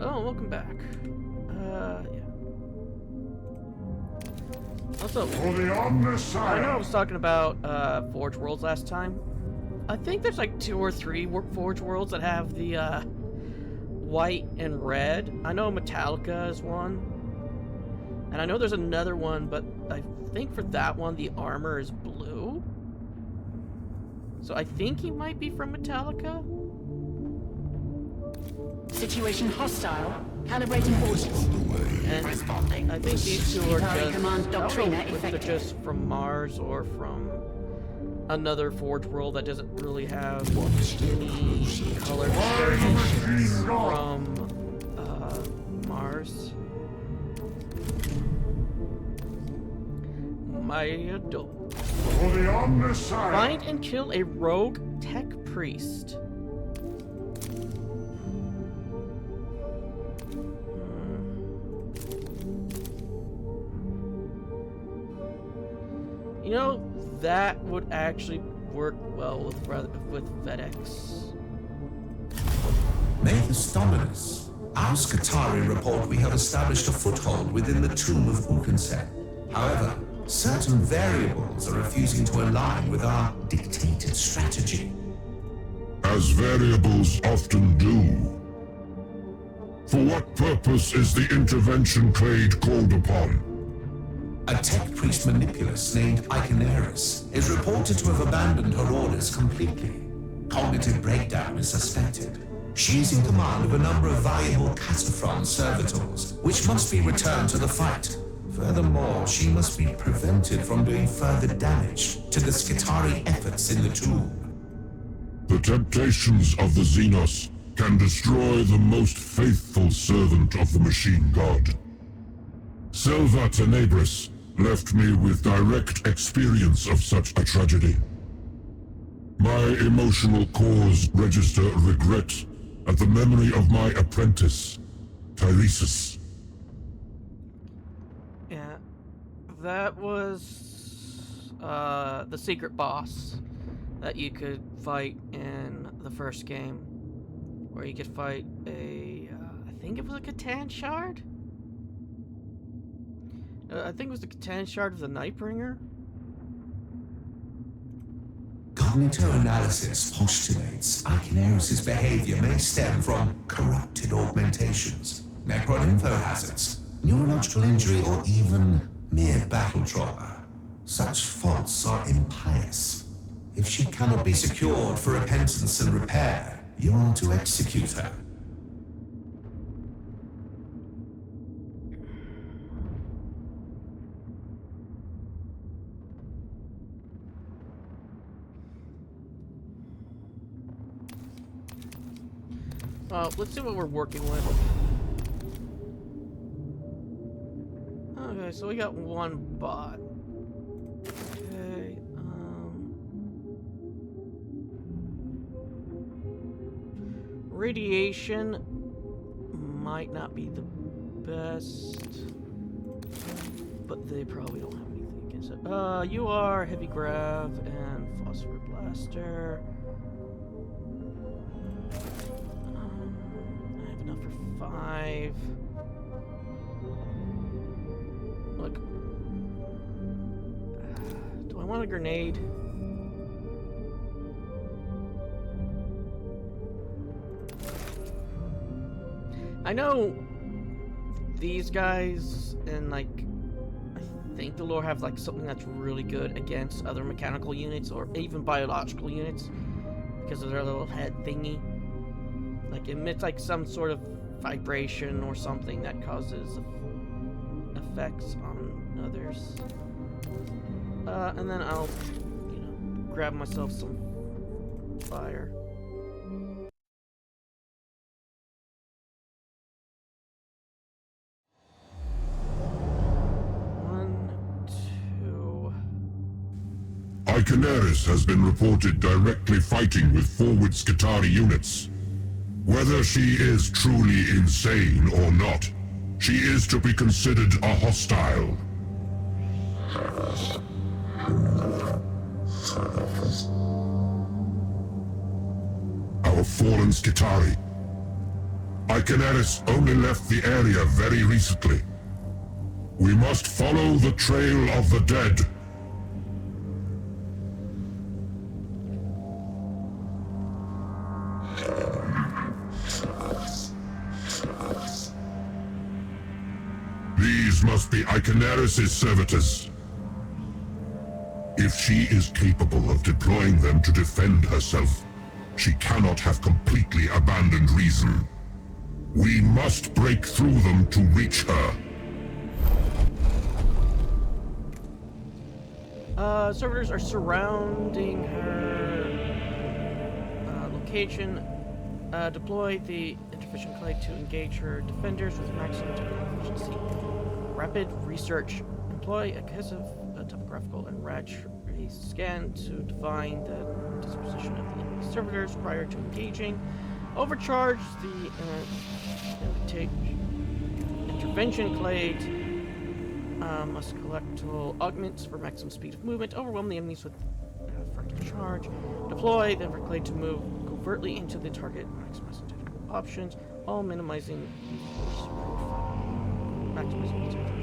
Oh, welcome back. Yeah. Also, I know I was talking about Forge Worlds last time. I think there's like 2 or 3 Forge Worlds that have the white and red. I know Metallica is one. And I know there's another one, but I think for that one the armor is blue. So I think he might be from Metallica. Situation hostile. Calibrating orders. And Responding. I think these two are just, Command I don't know Doctrina if they're effective. just from Mars or from another Forge World that doesn't really have any color variations from Mars. My adult. Find and kill a rogue tech priest. You know, that would actually work well with FedEx. Mavis Dominus, our Scutari report we have established a foothold within the tomb of Ukensen. However, certain variables are refusing to align with our dictated strategy. As variables often do. For what purpose is the intervention clade called upon? A tech priest manipulus named Iconaris is reported to have abandoned her orders completely. Cognitive breakdown is suspected. She is in command of a number of valuable Cassifron servitors, which must be returned to the fight. Furthermore, she must be prevented from doing further damage to the Skitari efforts in the tomb. The temptations of the Xenos can destroy the most faithful servant of the machine god. Silva Tenebris left me with direct experience of such a tragedy. My emotional cores register regret at the memory of my apprentice, Tiresias. Yeah, that was the secret boss that you could fight in the first game, where you could fight a, I think it was a Catan Shard? I think it was the Catan Shard of the Nightbringer. Cognitoanalysis postulates Iconaris' behavior may stem from corrupted augmentations, necroinfo hazards, neurological injury, or even mere battle trauma. Such faults are impious. If she cannot be secured for repentance and repair, you are to execute her. Let's see what we're working with. Okay, so we got one bot. Okay, radiation might not be the best, but they probably don't have anything against it. You are heavy grav and phosphor blaster. I have enough for 5. Look. Do I want a grenade? I know these guys and like I think the lore have like something that's really good against other mechanical units or even biological units because of their little head thingy. Like it emits like some sort of vibration or something that causes effects on others. And then I'll, you know, grab myself some fire. Iconaris has been reported directly fighting with forward Skitari units. Whether she is truly insane or not, she is to be considered a hostile. Our fallen Skitari. Iconaris only left the area very recently. We must follow the trail of the dead. These must be Iconaris' servitors. If she is capable of deploying them to defend herself, she cannot have completely abandoned reason. We must break through them to reach her. Servitors are surrounding her location. Deploy the intervention clade to engage her defenders with maximum technical efficiency. Rapid research. Employ a cohesive topographical and RAG scan to define the disposition of the enemy servitors prior to engaging. Overcharge the intervention clade. Must collect augments for maximum speed of movement. Overwhelm the enemies with frontal charge. Deploy the clade to move covertly into the target. Maximizing technical options, all minimizing force profile. Maximizing the technical.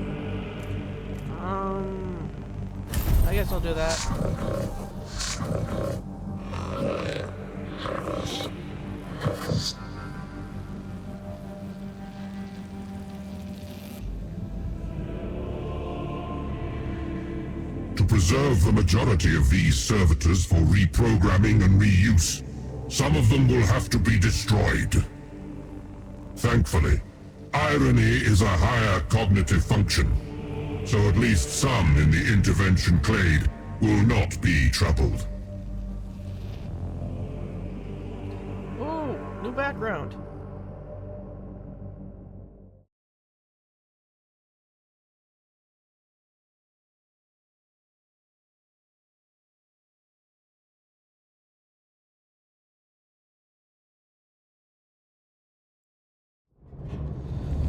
I guess I'll do that. To preserve the majority of these servitors for reprogramming and reuse, some of them will have to be destroyed. Thankfully, irony is a higher cognitive function, so at least some in the intervention clade will not be troubled. Oh, new background.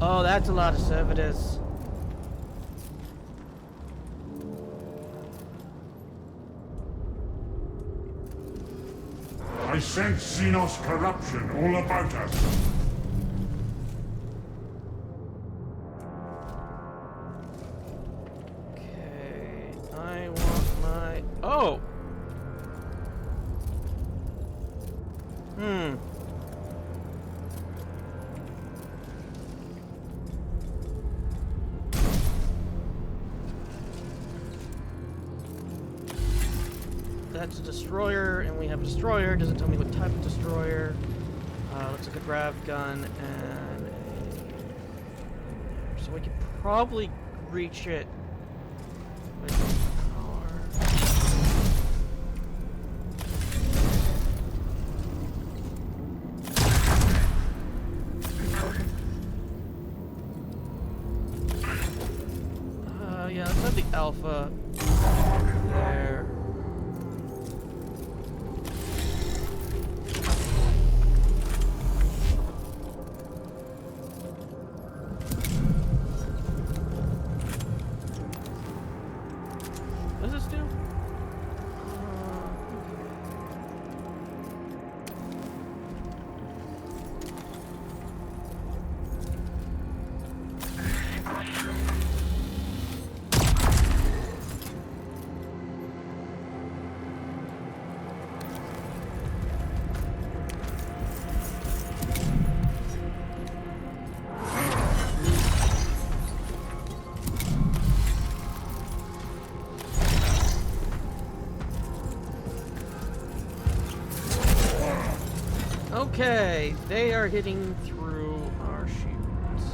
Oh, that's a lot of servitors. I sense Xenos corruption all about us. Okay, I want my... Oh! That's a destroyer, and we have a destroyer. Doesn't tell me what type of destroyer. Looks like a grav gun and a... So we could probably reach it with our... yeah, let's have the Alpha there. What does this do? Okay, they are hitting through our shields.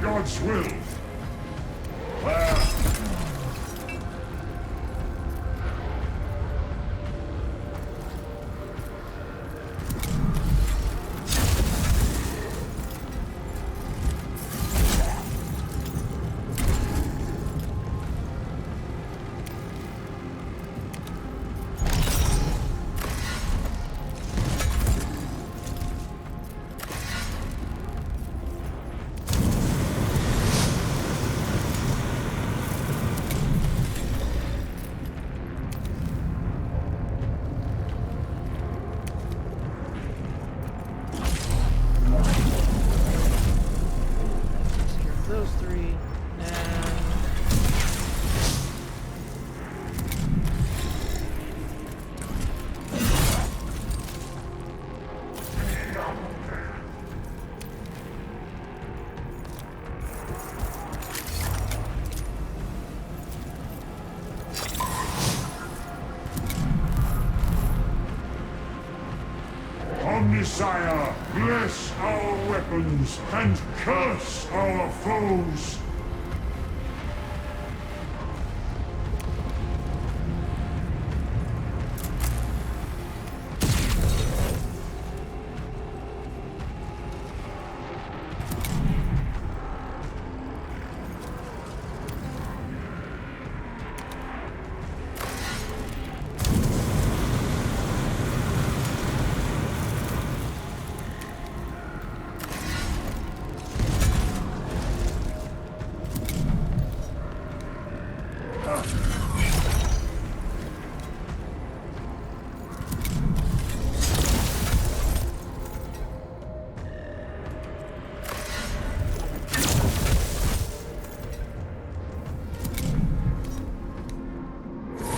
God's will. Those three, and Omnisire, bless our weapons and curse our foes.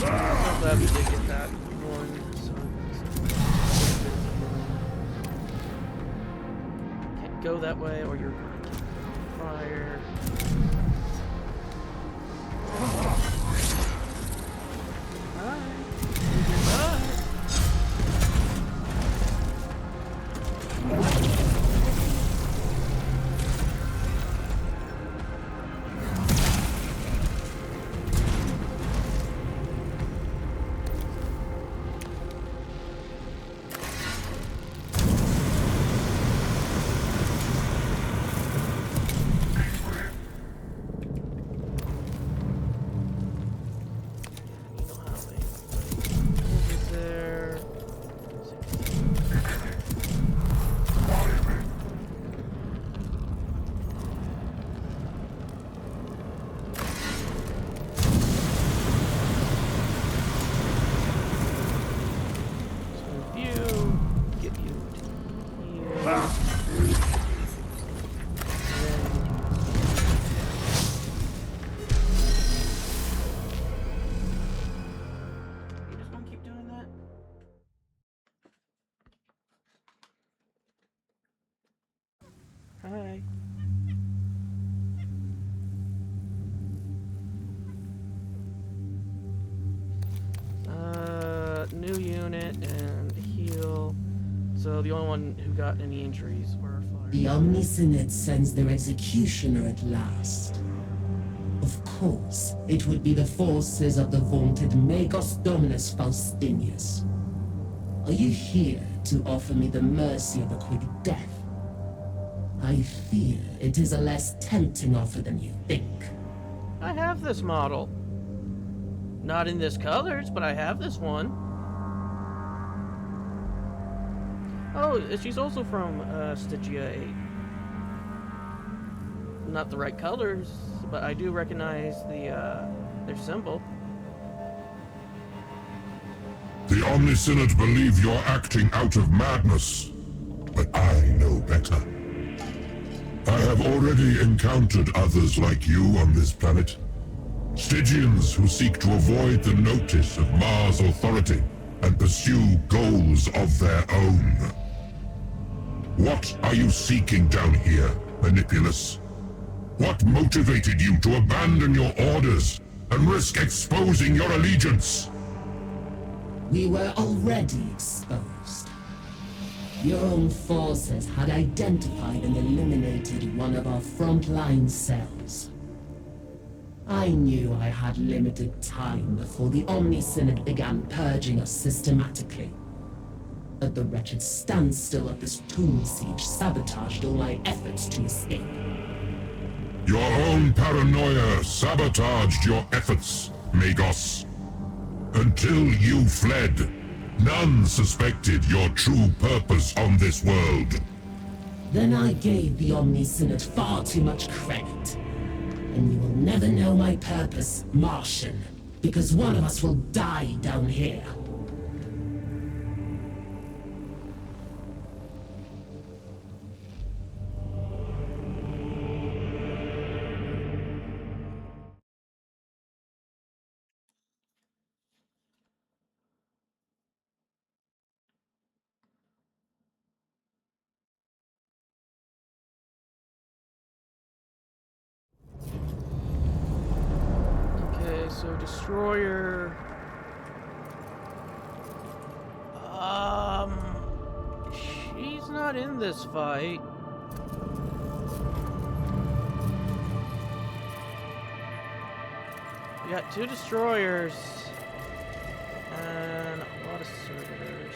I'm glad we did get that one. So can't go that way, or you're fire. Hi. New unit and heal. So the only one who got any injuries were fire. The Omnisynod sends their executioner at last. Of course, it would be the forces of the vaunted Magos Dominus Faustinius. Are you here to offer me the mercy of a quick death? I fear it is a less tempting offer than you think. I have this model. Not in this colors, but I have this one. Oh, she's also from Stygia 8. Not the right colors, but I do recognize their symbol. The Omnisynod believe you're acting out of madness, but I know better. I have already encountered others like you on this planet. Stygians who seek to avoid the notice of Mars' authority and pursue goals of their own. What are you seeking down here, Mechanicus? What motivated you to abandon your orders and risk exposing your allegiance? We were already exposed. Your own forces had identified and eliminated one of our frontline cells. I knew I had limited time before the Omni-Synod began purging us systematically. But the wretched standstill of this tomb siege sabotaged all my efforts to escape. Your own paranoia sabotaged your efforts, Magos. Until you fled, none suspected your true purpose on this world. Then I gave the Omni-Synod far too much credit. And you will never know my purpose, Martian, because one of us will die down here. Okay, so destroyer. She's not in this fight. We got 2 destroyers and a lot of servitors.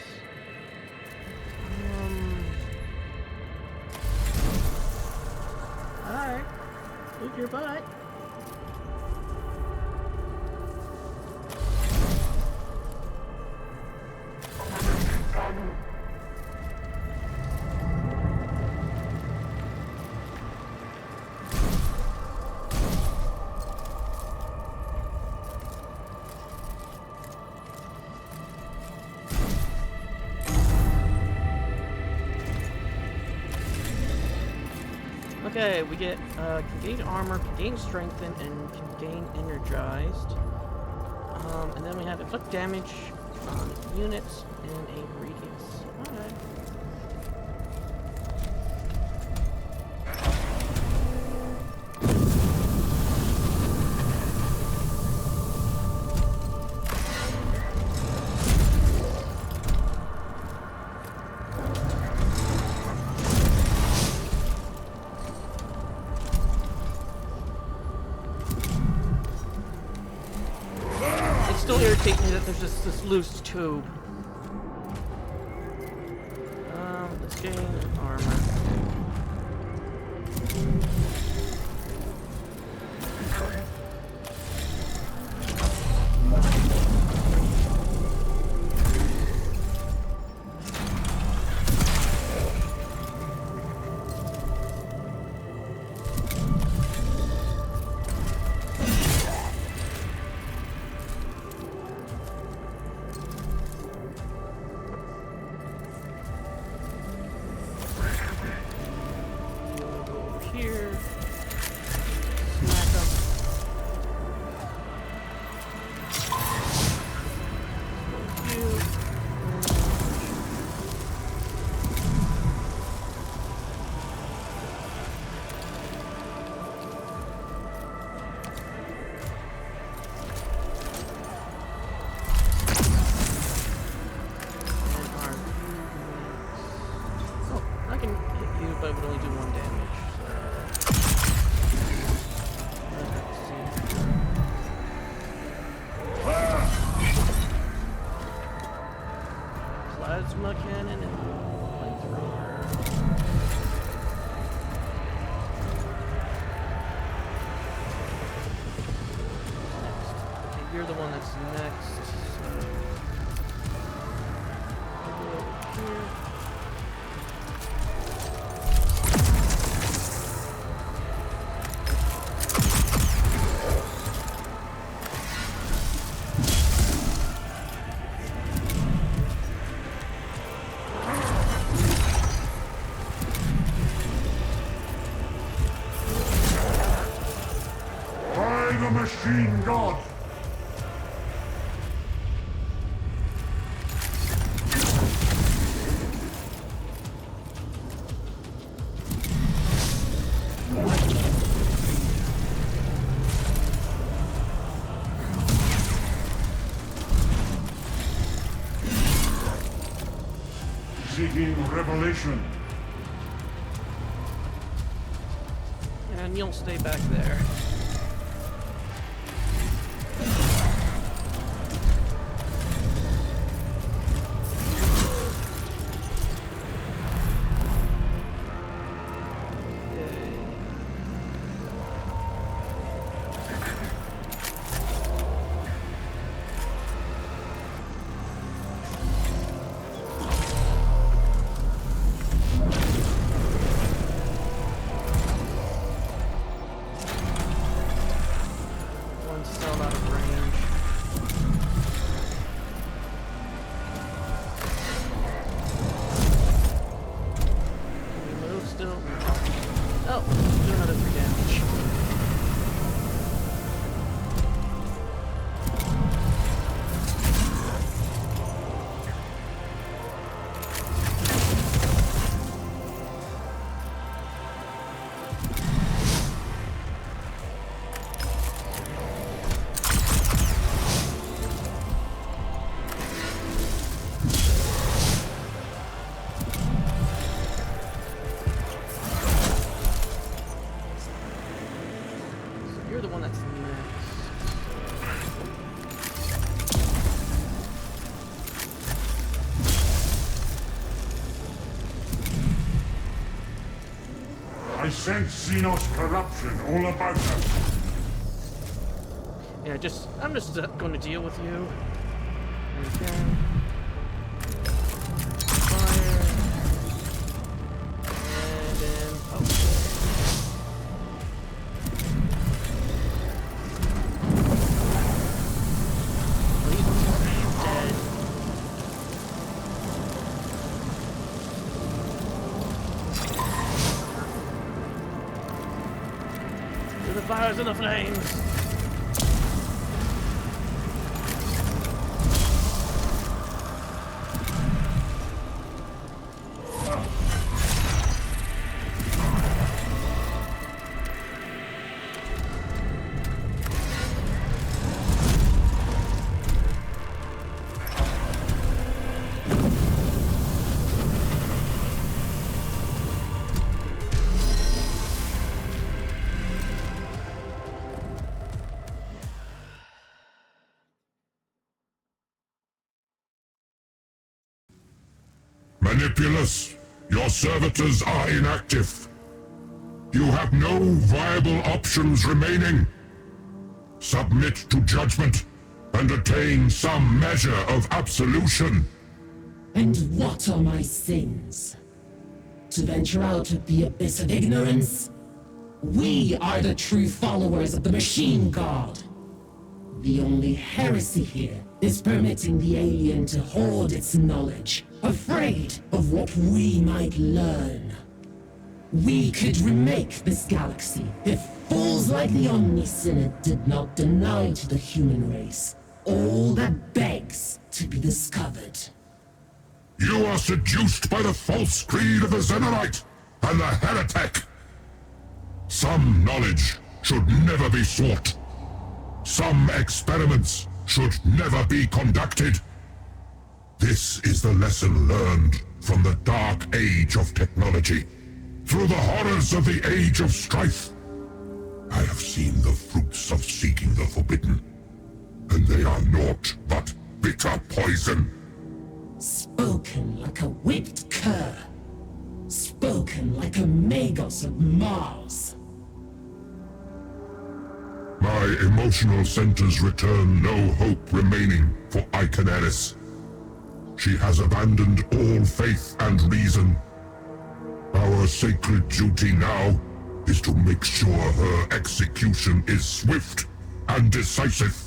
Alright. Move your butt. Okay, we get can gain armor, can gain strengthened, and can gain energized. And then we have inflict damage on units in a radius. Alright. Still irritates me that there's just this loose tube. Let's gain armor. Here. Smack them. You. Oh, I can hit you, but it would only do 1 damage. Plasma cannon and flamethrower. Next. Okay, you're the one that's next. So I'll go over here. The machine god! awaiting revelation. And you'll stay back there. You're the one that's next. I sense Xenos corruption all about us. Yeah, I'm just going to deal with you. Okay. Fire. And then, dead. To the fires and the flames. Mechanicus, your servitors are inactive. You have no viable options remaining. Submit to judgment and attain some measure of absolution. And what are my sins? To venture out of the abyss of ignorance? We are the true followers of the Machine God. The only heresy here is permitting the alien to hoard its knowledge, afraid of what we might learn. We could remake this galaxy if fools like the Omnisynod did not deny to the human race all that begs to be discovered. You are seduced by the false creed of the Xenorite and the heretic. Some knowledge should never be sought. Some experiments should never be conducted. This is the lesson learned from the dark age of technology. Through the horrors of the age of strife, I have seen the fruits of seeking the forbidden, and they are naught but bitter poison. Spoken like a whipped cur. Spoken like a Magos of Mars. My emotional centers return no hope remaining for Iconeris. She has abandoned all faith and reason. Our sacred duty now is to make sure her execution is swift and decisive.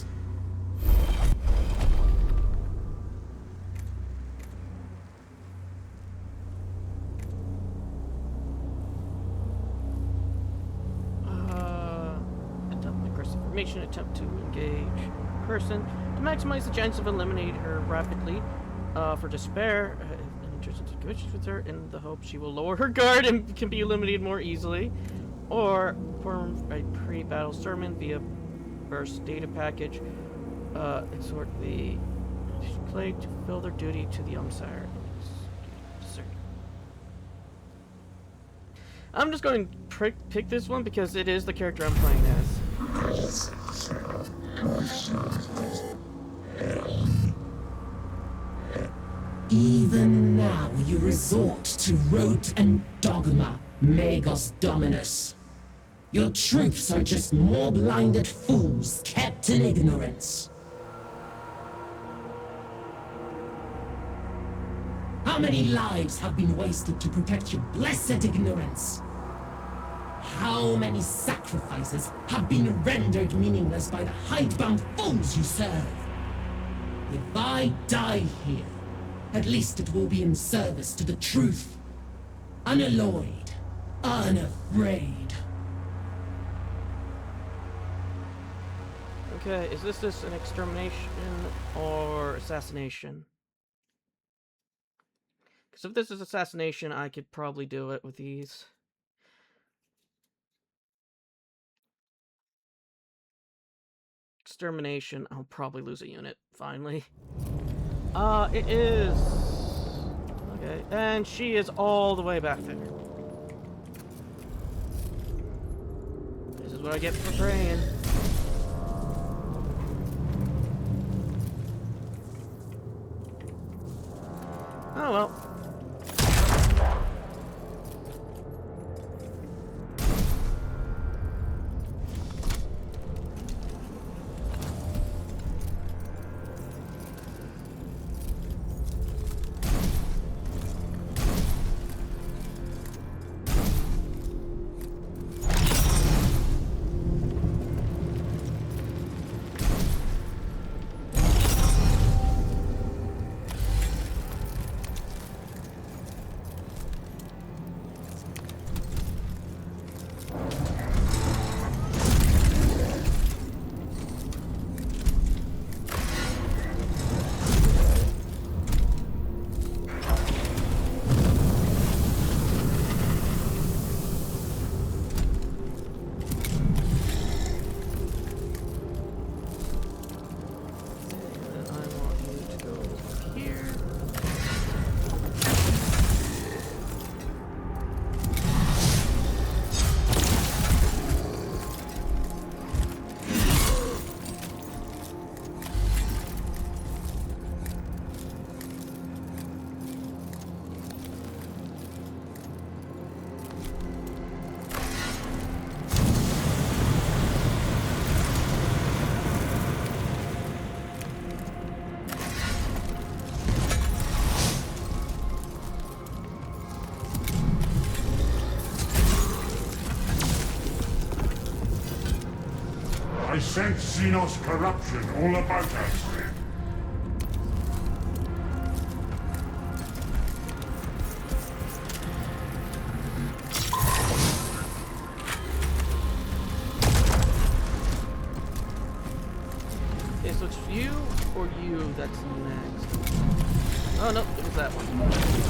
Attempt to engage person to maximize the chance of eliminating her rapidly. For despair, enters into conversations with her in the hope she will lower her guard and can be eliminated more easily. Or perform a pre-battle sermon via burst data package. Exhort the plague to fulfill their duty to the Umpire. I'm just going to pick this one because it is the character I'm playing as. Even now you resort to rote and dogma, Magos Dominus. Your troops are just more blinded fools kept in ignorance. How many lives have been wasted to protect your blessed ignorance? How many sacrifices have been rendered meaningless by the hidebound fools you serve? If I die here, at least it will be in service to the truth. Unalloyed, unafraid. Okay, is this an extermination or assassination? Because if this is assassination, I could probably do it with ease. Extermination, I'll probably lose a unit, finally. It is... Okay, and she is all the way back there. This is what I get for praying. Oh well. I sense Xenos corruption all about us. Okay, so it's you or you that's next. Oh no, it was that one.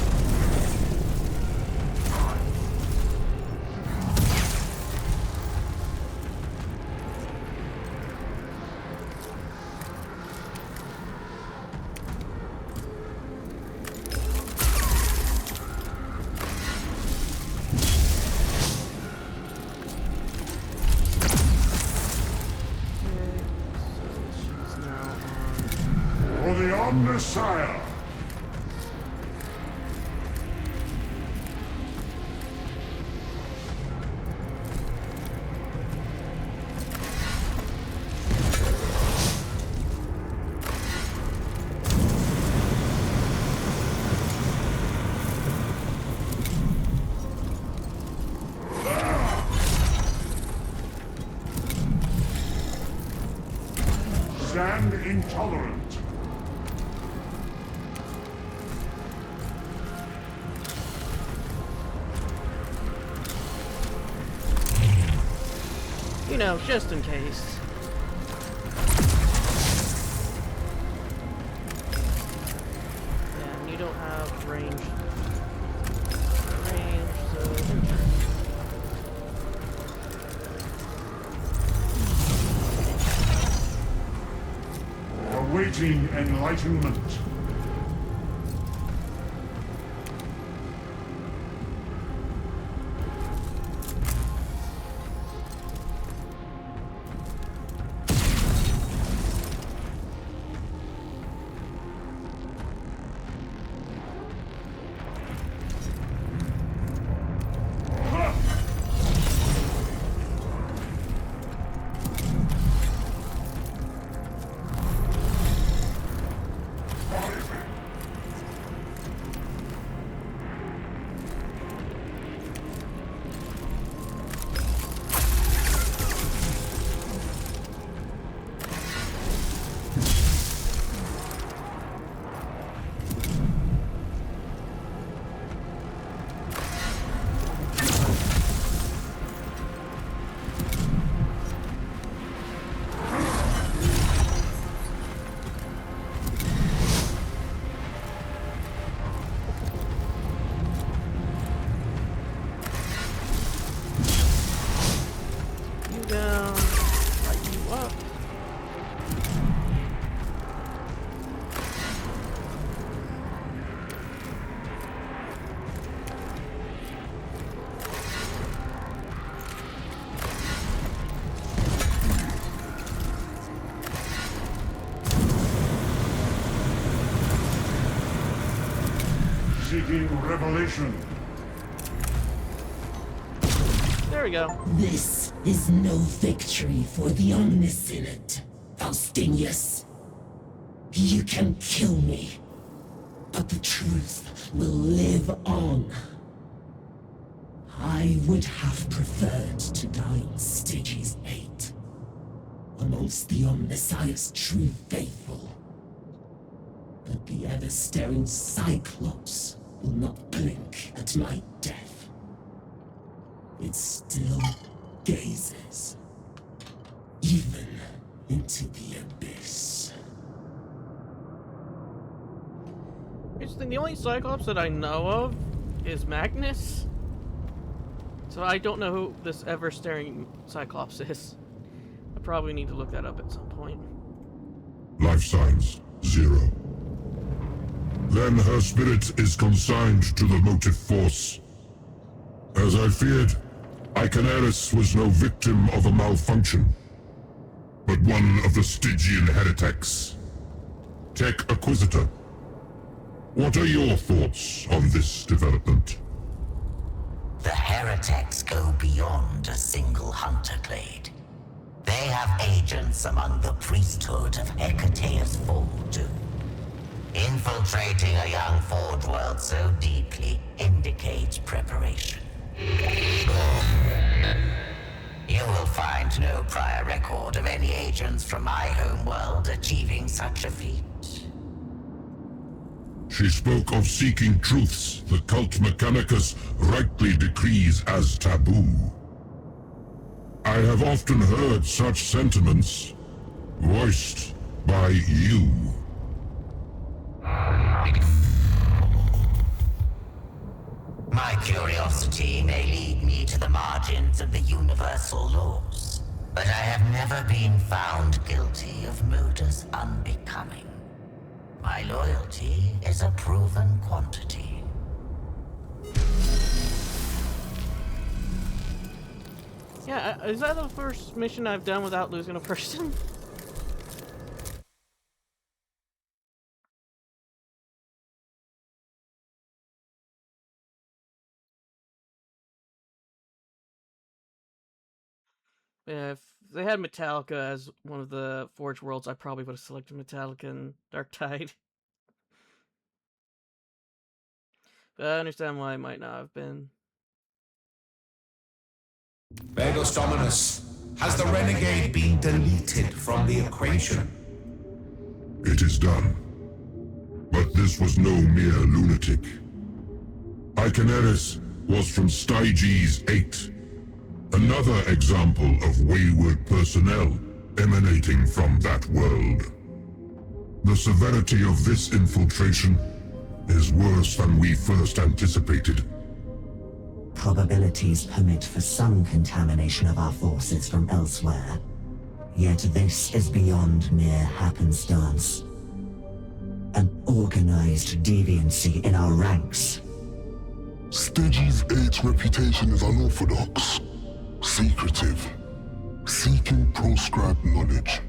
For the Omnissiah! Stand intolerant. You know, just in case. Yeah, and you don't have range. So enter. Awaiting enlightenment. Awaiting revelation. There we go. This is no victory for the omniscient, Faustinius. You can kill me, but the truth will live on. I would have preferred to die on Stygies 8, amongst the Omnissiah's true faithful. But the ever-staring Cyclops will not blink at my death. It still gazes, even into the abyss. Interesting, the only Cyclops that I know of is Magnus. So I don't know who this ever-staring Cyclops is. I probably need to look that up at some point. Life signs 0. Then her spirit is consigned to the motive force. As I feared, Iconaris was no victim of a malfunction, but one of the Stygian heretics. Tech Acquisitor, what are your thoughts on this development? The heretics go beyond a single hunter clade. They have agents among the priesthood of Hecateus Fall too. Infiltrating a young Forge world so deeply indicates preparation. You will find no prior record of any agents from my homeworld achieving such a feat. She spoke of seeking truths the cult Mechanicus rightly decrees as taboo. I have often heard such sentiments voiced by you. My curiosity may lead me to the margins of the universal laws, but I have never been found guilty of murders unbecoming. My loyalty is a proven quantity. Yeah, is that the first mission I've done without losing a person? Yeah, if they had Metallica as one of the Forge Worlds, I probably would have selected Metallica and Dark Tide. But I understand why it might not have been. Magos Dominus, has the renegade been deleted from the equation? It is done. But this was no mere lunatic. Iconaris was from Stygies 8. Another example of wayward personnel emanating from that world. The severity of this infiltration is worse than we first anticipated. Probabilities permit for some contamination of our forces from elsewhere. Yet this is beyond mere happenstance. An organized deviancy in our ranks. Stygies 8's reputation is unorthodox, secretive, seeking proscribed knowledge.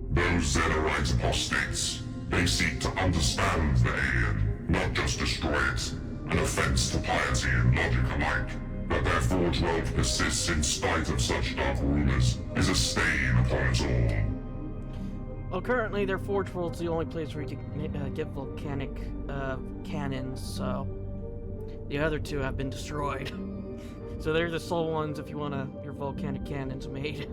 Those Zedorite apostates, they seek to understand the alien, not just destroy it. An offense to piety and logic alike. That their Forge world persists in spite of such dark rumors is a stain upon us all. Well, currently their Forge World's the only place where you can get volcanic cannons, so the other two have been destroyed. So they're the sole ones if you want your volcanic cannons made.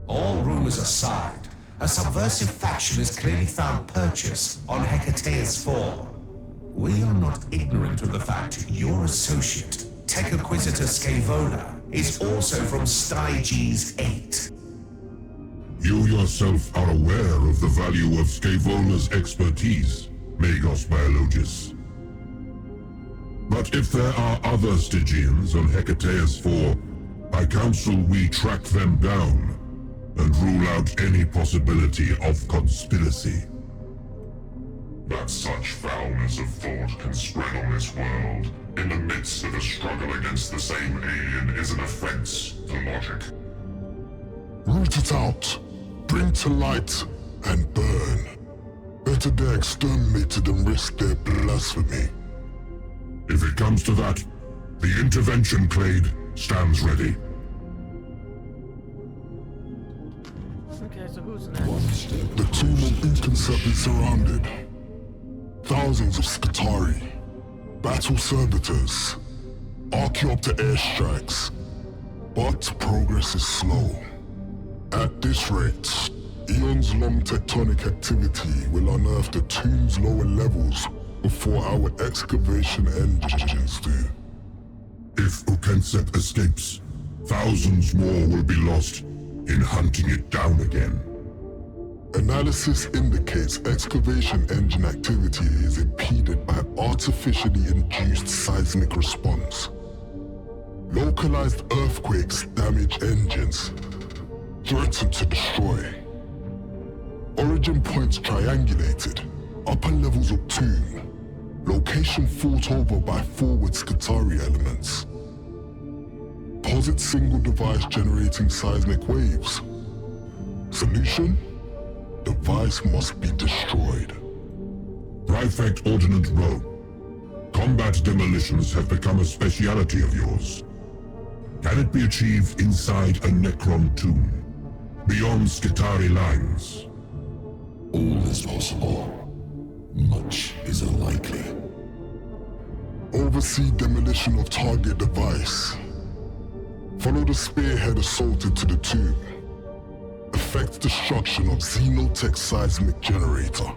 All rumors aside, a subversive faction is clearly found purchase on Hecateus Fall. We are not ignorant of the fact your associate, Tech Acquisitor Scaevola, is also from Stygies 8. You yourself are aware of the value of Scaevola's expertise, Magos Biologus. But if there are other Stygians on Hecateus 4, I counsel we track them down and rule out any possibility of conspiracy. That such foulness of thought can spread on this world, in the midst of a struggle against the same alien, is an offense to logic. Root it out, bring to light, and burn. A After they're exterminated and risk their blasphemy. If it comes to that, the intervention clade stands ready. Okay, so who's next? The tomb of Inconcept is surrounded. Thousands of Skitari, battle servitors, Archaeopter airstrikes. But progress is slow. At this rate, eons-long tectonic activity will unearth the tomb's lower levels before our excavation engines do. If Ukensep escapes, thousands more will be lost in hunting it down again. Analysis indicates excavation engine activity is impeded by artificially induced seismic response. Localized earthquakes damage engines, threaten to destroy. Origin points triangulated, upper levels of tomb. Location fought over by forward Skitari elements. Posit single device generating seismic waves. Solution? Device must be destroyed. Prefect Ordnance Row. Combat demolitions have become a speciality of yours. Can it be achieved inside a Necron tomb? Beyond Skitari lines? All is possible. Much is unlikely. Oversee demolition of target device. Follow the spearhead assaulted to the tomb. Effect destruction of Xenotech seismic generator.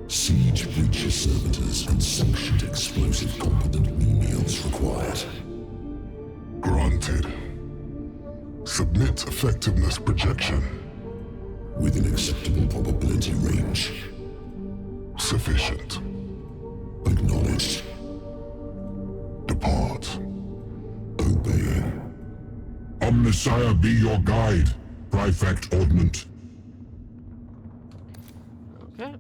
Siege breacher servitors and sanctioned explosive competent menials required. Granted. Submit effectiveness projection. With an acceptable probability range. Sufficient. Acknowledged. Depart. Obeying. Omnissiah be your guide, Prefect Ordnance. Okay.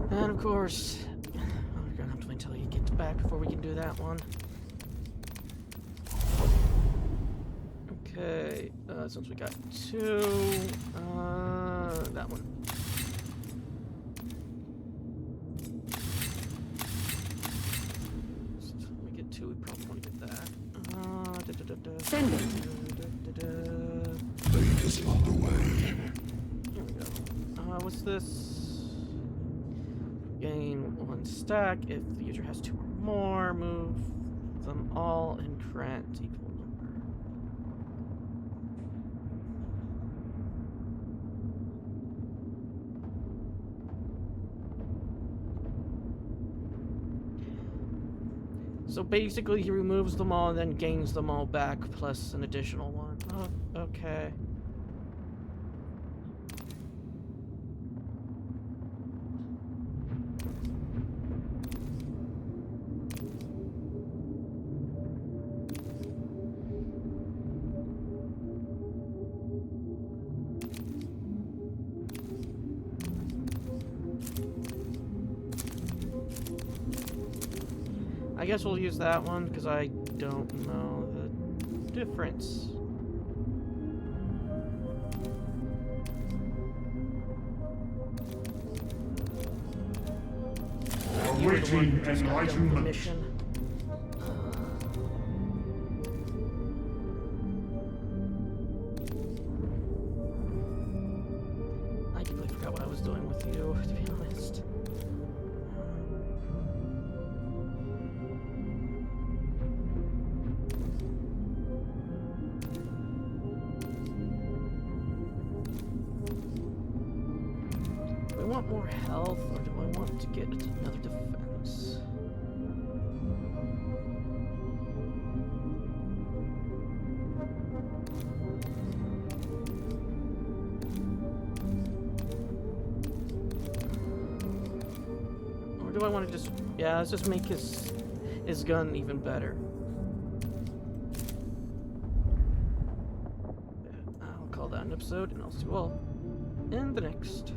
And of course, we're gonna have to wait until he gets back before we can do that one. Okay, since we got two, that one. So if we get two, we probably want to get that. Send it. Raid is underway. Here we go. What's this? Gain one stack if the user has two or more. Move them all and grant equal number. So basically, he removes them all and then gains them all back, plus an additional one. Oh, okay. I guess we'll use that one because I don't know the difference. Awaiting enlightenment. Mission. I completely forgot what I was doing with you, to be honest. Do I want more health, or do I want to get another defense? Or do I want to just... Yeah, let's just make his gun even better. I'll call that an episode, and I'll see you all in the next.